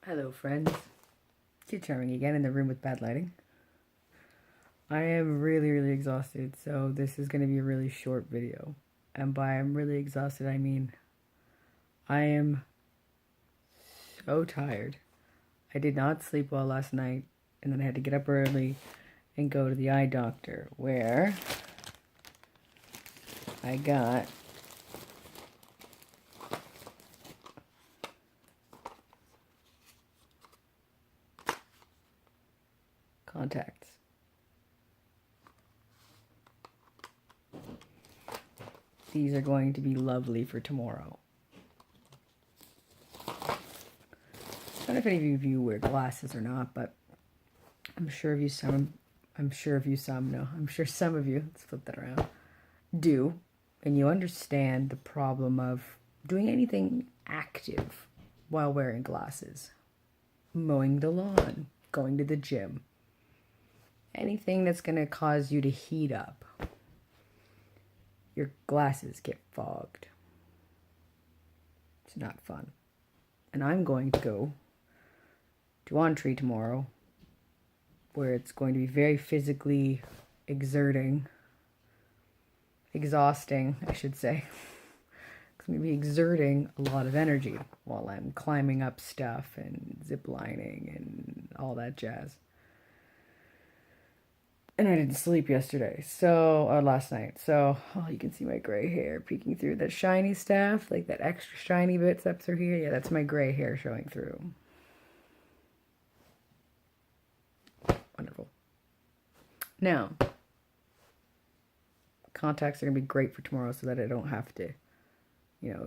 Hello, friends. Kid Charming again in the room with bad lighting. I am really exhausted, so this is going to be a really short video. And by I'm really exhausted, I mean I am so tired. I did not sleep well last night, and then I had to get up early and go to the eye doctor, where I got contacts. These are going to be lovely for tomorrow. I don't know if any of you wear glasses or not, but I'm sure some of you, let's flip that around, do, and you understand the problem of doing anything active while wearing glasses. Mowing the lawn, going to the gym, anything that's going to cause you to heat up. Your glasses get fogged. It's not fun. And I'm going to go to Entree tomorrow, where it's going to be very physically exhausting, I should say. It's going to be exerting a lot of energy while I'm climbing up stuff and zip lining and all that jazz. And I didn't sleep yesterday, or last night. So, you can see my gray hair peeking through that shiny stuff, like that extra shiny bits up through here. Yeah, that's my gray hair showing through. Wonderful. Now, contacts are going to be great for tomorrow so that I don't have to,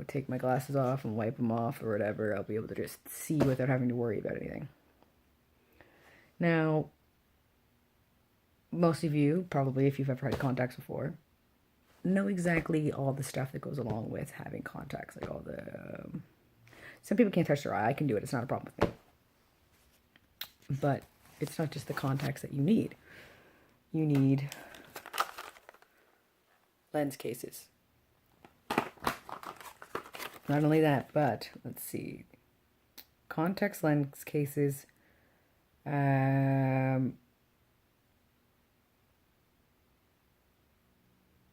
take my glasses off and wipe them off or whatever. I'll be able to just see without having to worry about anything. Now, most of you, probably if you've ever had contacts before, know exactly all the stuff that goes along with having contacts. Like all the... some people can't touch their eye. I can do it. It's not a problem with me. But it's not just the contacts that you need. You need lens cases. Not only that, but let's see. Contact lens cases...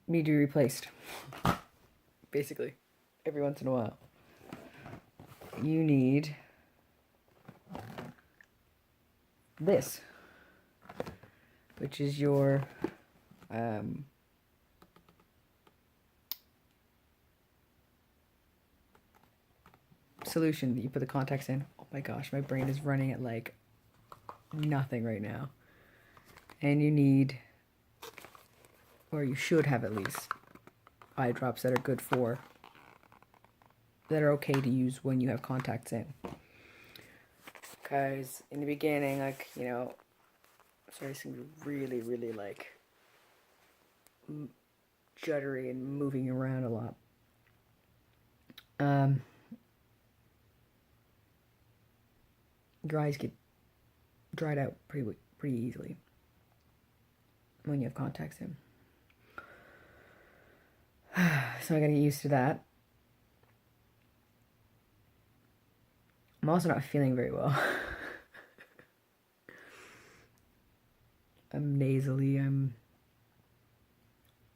need to be replaced. Basically, every once in a while. You need this, which is your solution that you put the contacts in. Oh my gosh, my brain is running at like nothing right now. And you need, or you should have at least, eye drops that are that are okay to use when you have contacts in. Because in the beginning, sorry, it's really like juddery and moving around a lot. Your eyes get dried out pretty easily when you have contacts in. So I gotta get used to that. I'm also not feeling very well. I'm nasally, I'm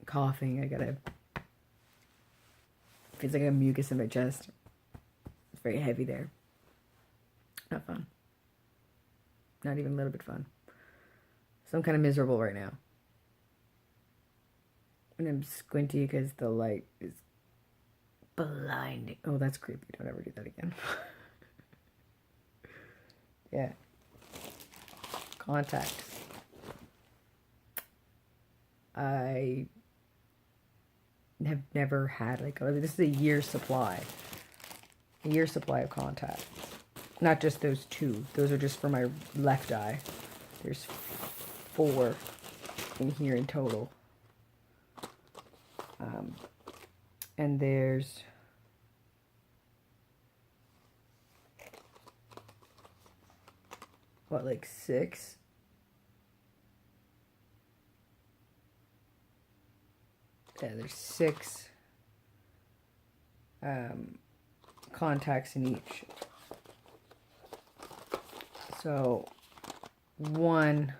coughing, feels like I have mucus in my chest. It's very heavy there. Not fun. Not even a little bit fun. So I'm kind of miserable right now. And I'm squinty because the light is blinding. Oh, that's creepy. Don't ever do that again. Yeah. Contacts. I have never had, this is a year's supply. A year's supply of contacts. Not just those two. Those are just for my left eye. There's 4 in here in total. And there's what, like 6? Yeah, there's 6 contacts in each. So, one,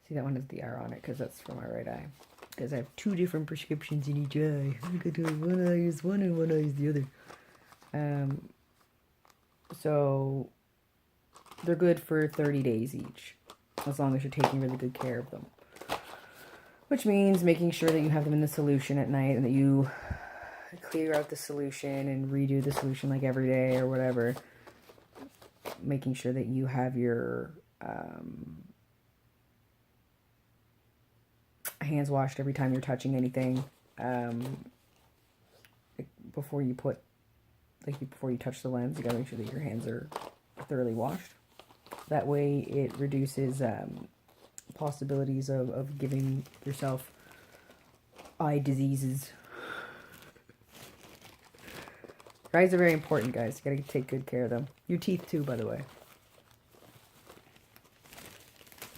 see that one has the R on it because that's for my right eye. Because I have two different prescriptions in each eye. I got one eye is one and one eye is the other. So, they're good for 30 days each, as long as you're taking really good care of them. Which means making sure that you have them in the solution at night and that you clear out the solution and redo the solution like every day or whatever. Making sure that you have your hands washed every time you're touching anything. Before you touch the lens, you gotta make sure that your hands are thoroughly washed. That way it reduces possibilities of giving yourself eye diseases. Your eyes are very important, guys. You gotta take good care of them. Your teeth too, by the way.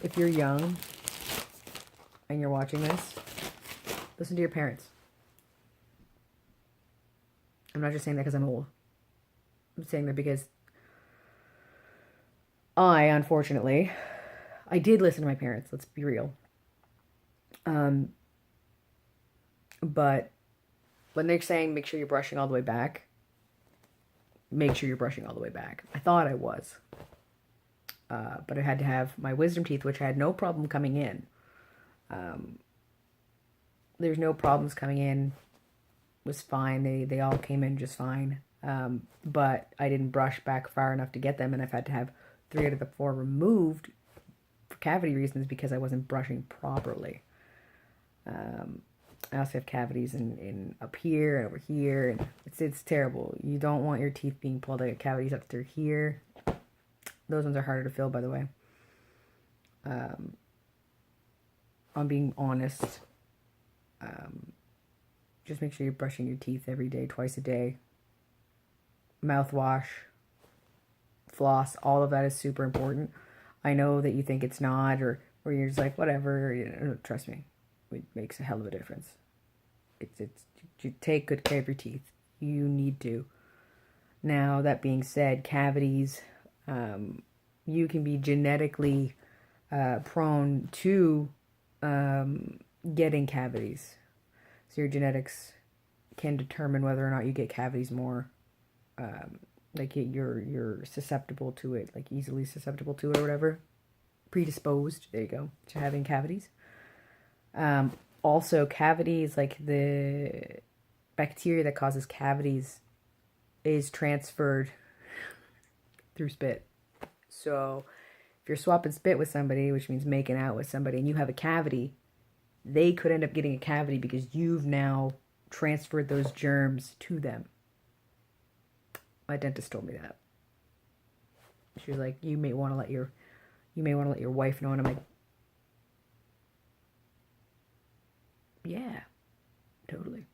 If you're young and you're watching this, listen to your parents. I'm not just saying that because I'm old. I'm saying that because unfortunately, I did listen to my parents. Let's be real. But when they're saying make sure you're brushing all the way back, make sure you're brushing all the way back. I thought I was. But I had to have my wisdom teeth, which I had no problem coming in. There's no problems coming in. Was fine. They all came in just fine. But I didn't brush back far enough to get them, and I've had to have 3 out of the 4 removed for cavity reasons because I wasn't brushing properly. I also have cavities in up here and over here, and it's terrible. You don't want your teeth being pulled out. Cavities up through here. Those ones are harder to fill, by the way. I'm being honest. Just make sure you're brushing your teeth every day, twice a day. Mouthwash, floss, all of that is super important. I know that you think it's not, or you're just like, whatever. You know, trust me, it makes a hell of a difference. You take good care of your teeth. You need to. Now, that being said, cavities, you can be genetically prone to getting cavities. So your genetics can determine whether or not you get cavities more. Like you're susceptible to it, like easily susceptible to it or whatever. Predisposed, there you go, to having cavities. Also, cavities, like the bacteria that causes cavities is transferred through spit. So if you're swapping spit with somebody, which means making out with somebody, and you have a cavity, they could end up getting a cavity because you've now transferred those germs to them. My dentist told me that. She was like, you may want to let your wife know. And I'm like, yeah, totally.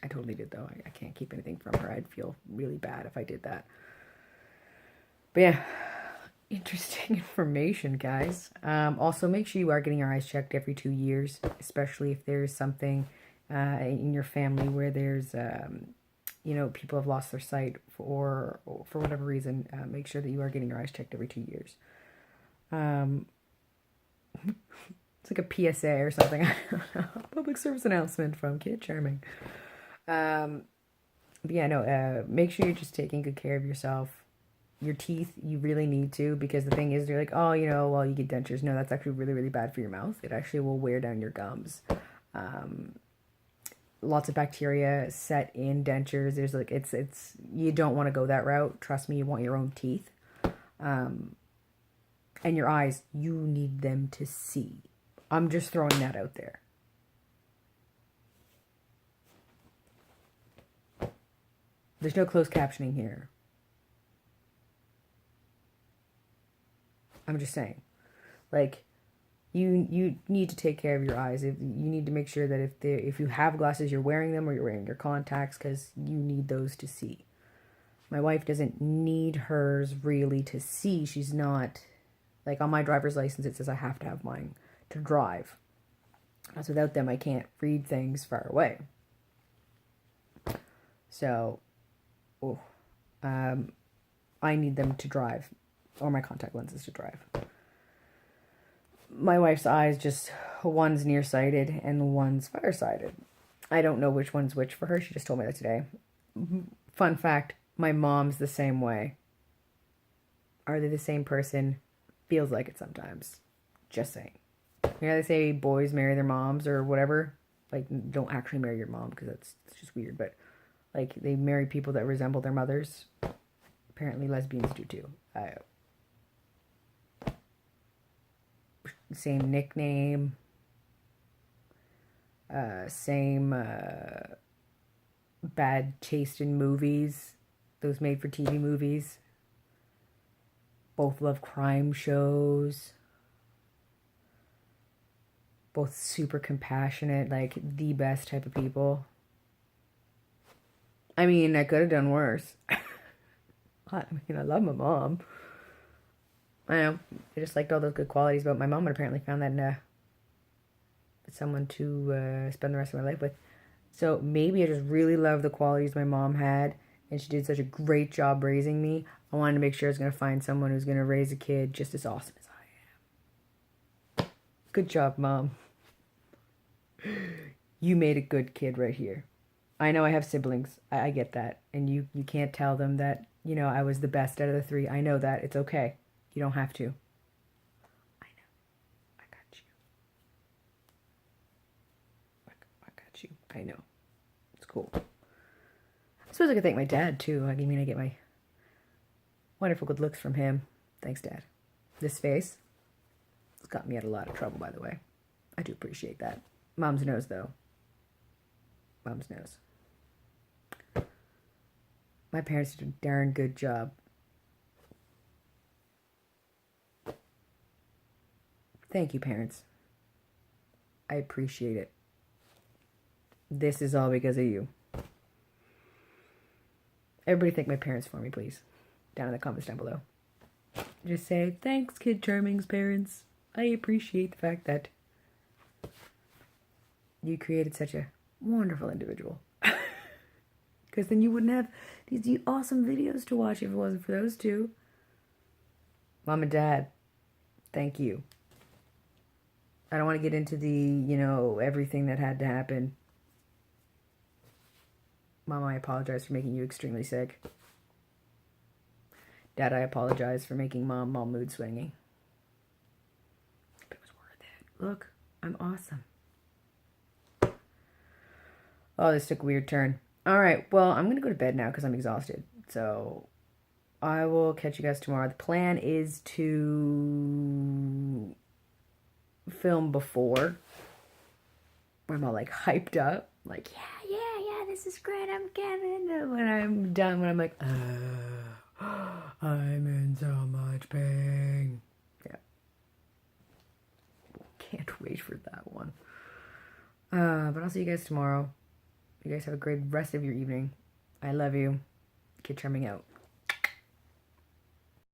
I totally did, though. I can't keep anything from her. I'd feel really bad if I did that. But yeah, interesting information, guys. Also, make sure you are getting your eyes checked every 2 years, especially if there's something in your family where there's, people have lost their sight for whatever reason. Make sure that you are getting your eyes checked every 2 years. It's like a PSA or something. Public service announcement from Kid Charming. But yeah, no, make sure you're just taking good care of yourself. Your teeth, you really need to, because the thing is, you're like, oh, well, you get dentures. No, that's actually really, really bad for your mouth. It actually will wear down your gums. Lots of bacteria set in dentures. There's like, it's, you don't want to go that route. Trust me, you want your own teeth. And your eyes, you need them to see. I'm just throwing that out there. There's no closed captioning here. I'm just saying. Like, you need to take care of your eyes. You need to make sure that if you have glasses, you're wearing them, or you're wearing your contacts, because you need those to see. My wife doesn't need hers really to see. She's not, like, on my driver's license, it says I have to have mine to drive. Because without them, I can't read things far away. So, I need them to drive, or my contact lenses to drive. My wife's eyes, just one's nearsighted and one's farsighted. I don't know which one's which for her. She just told me that today. Fun fact, my mom's the same way. Are they the same person? Feels like it sometimes. Just saying. You know, they say boys marry their moms or whatever. Like, don't actually marry your mom because it's just weird. But, like, they marry people that resemble their mothers. Apparently lesbians do too. Same nickname. Same bad taste in movies. Those made for TV movies. Both love crime shows. Both super compassionate, like the best type of people. I mean, I could have done worse. I mean, I love my mom. I know. I just liked all those good qualities, but my mom had apparently found that in someone to spend the rest of my life with. So maybe I just really love the qualities my mom had, and she did such a great job raising me. I wanted to make sure I was going to find someone who's going to raise a kid just as awesome as I am. Good job, Mom. You made a good kid right here. I know I have siblings. I get that. And you can't tell them that, you know, I was the best out of the three. I know that. It's okay. You don't have to. I know. I got you. I got you. I know. It's cool. I suppose I could thank my dad, too. I mean, I get my wonderful good looks from him. Thanks, Dad. This face has got me out of a lot of trouble, by the way. I do appreciate that. Mom's nose, though. Mom's nose. My parents did a darn good job. Thank you, parents. I appreciate it. This is all because of you. Everybody thank my parents for me, please. Down in the comments down below. Just say, thanks, Kid Charming's parents. I appreciate the fact that you created such a wonderful individual. Because then you wouldn't have these awesome videos to watch if it wasn't for those two. Mom and Dad, thank you. I don't want to get into the, you know, everything that had to happen. Mom, I apologize for making you extremely sick. Dad, I apologize for making Mom all mood swingy. But it was worth it. Look, I'm awesome. Oh, this took a weird turn. Alright, well, I'm going to go to bed now because I'm exhausted. So, I will catch you guys tomorrow. The plan is to film before. Where I'm all, like, hyped up. Like, yeah, this is great. I'm Kevin. And when I'm done, when I'm like, I'm in so much pain. Yeah. Can't wait for that one. But I'll see you guys tomorrow. You guys have a great rest of your evening. I love you. Kid Charming out.